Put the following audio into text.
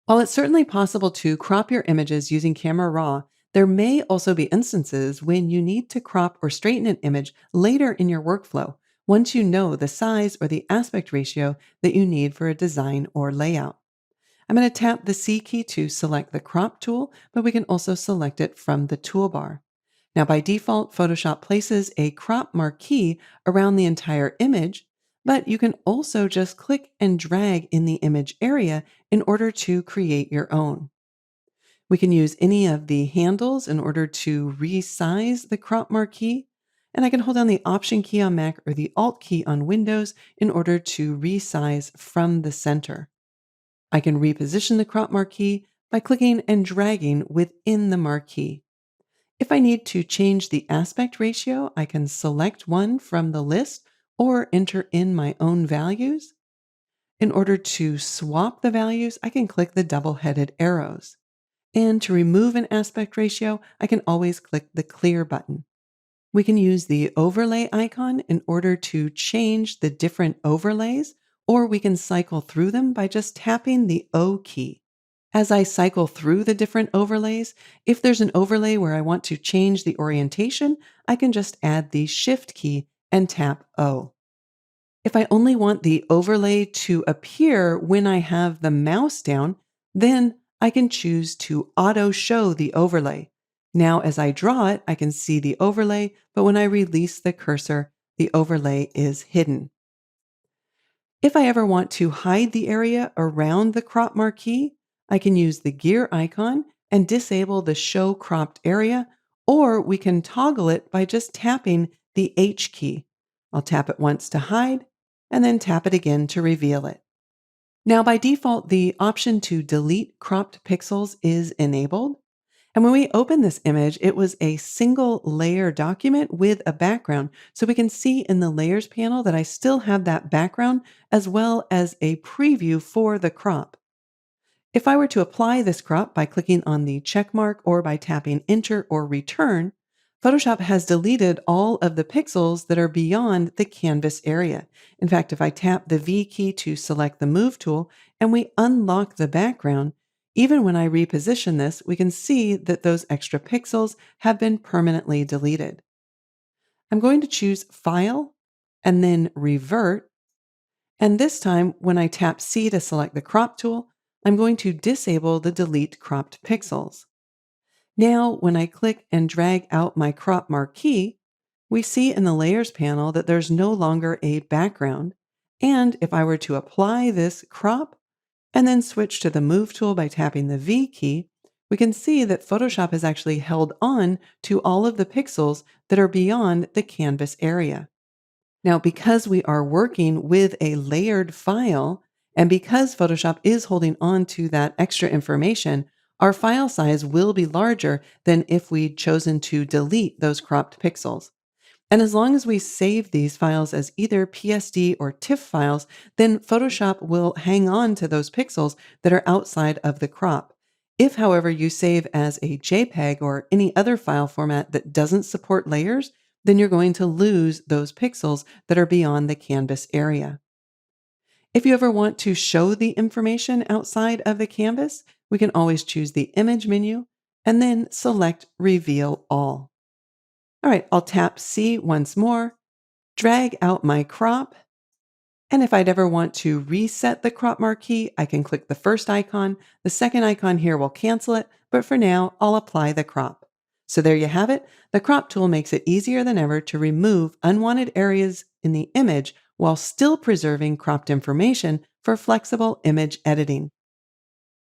While it's certainly possible to crop your images using Camera Raw, there may also be instances when you need to crop or straighten an image later in your workflow, once you know the size or the aspect ratio that you need for a design or layout. I'm going to tap the C key to select the crop tool, but we can also select it from the toolbar. Now, by default, Photoshop places a crop marquee around the entire image, but you can also just click and drag in the image area in order to create your own. We can use any of the handles in order to resize the crop marquee, and I can hold down the Option key on Mac or the Alt key on Windows in order to resize from the center. I can reposition the crop marquee by clicking and dragging within the marquee. If I need to change the aspect ratio, I can select one from the list or enter in my own values. In order to swap the values, I can click the double-headed arrows. And to remove an aspect ratio, I can always click the clear button. We can use the overlay icon in order to change the different overlays, or we can cycle through them by just tapping the O key. As I cycle through the different overlays, if there's an overlay where I want to change the orientation, I can just add the Shift key and tap O. If I only want the overlay to appear when I have the mouse down, then I can choose to auto show the overlay. Now, as I draw it, I can see the overlay, but when I release the cursor, the overlay is hidden. If I ever want to hide the area around the crop marquee, I can use the gear icon and disable the show cropped area, or we can toggle it by just tapping the H key. I'll tap it once to hide and then tap it again to reveal it. Now, by default, the option to delete cropped pixels is enabled. And when we open this image, it was a single layer document with a background. So we can see in the layers panel that I still have that background as well as a preview for the crop. If I were to apply this crop by clicking on the check mark or by tapping enter or return, Photoshop has deleted all of the pixels that are beyond the canvas area. In fact, if I tap the V key to select the move tool and we unlock the background, even when I reposition this, we can see that those extra pixels have been permanently deleted. I'm going to choose File and then Revert. And this time, when I tap C to select the crop tool, I'm going to disable the delete cropped pixels. Now, when I click and drag out my crop marquee, we see in the layers panel that there's no longer a background. And if I were to apply this crop and then switch to the move tool by tapping the V key, we can see that Photoshop has actually held on to all of the pixels that are beyond the canvas area. Now, because we are working with a layered file, and because Photoshop is holding on to that extra information, our file size will be larger than if we'd chosen to delete those cropped pixels. And as long as we save these files as either PSD or TIFF files, then Photoshop will hang on to those pixels that are outside of the crop. If, however, you save as a JPEG or any other file format that doesn't support layers, then you're going to lose those pixels that are beyond the canvas area. If you ever want to show the information outside of the canvas, we can always choose the Image menu and then select Reveal All. All right, I'll tap C once more, drag out my crop, and if I'd ever want to reset the crop marquee, I can click the first icon. The second icon here will cancel it, but for now, I'll apply the crop. So there you have it. The crop tool makes it easier than ever to remove unwanted areas in the image while still preserving cropped information for flexible image editing.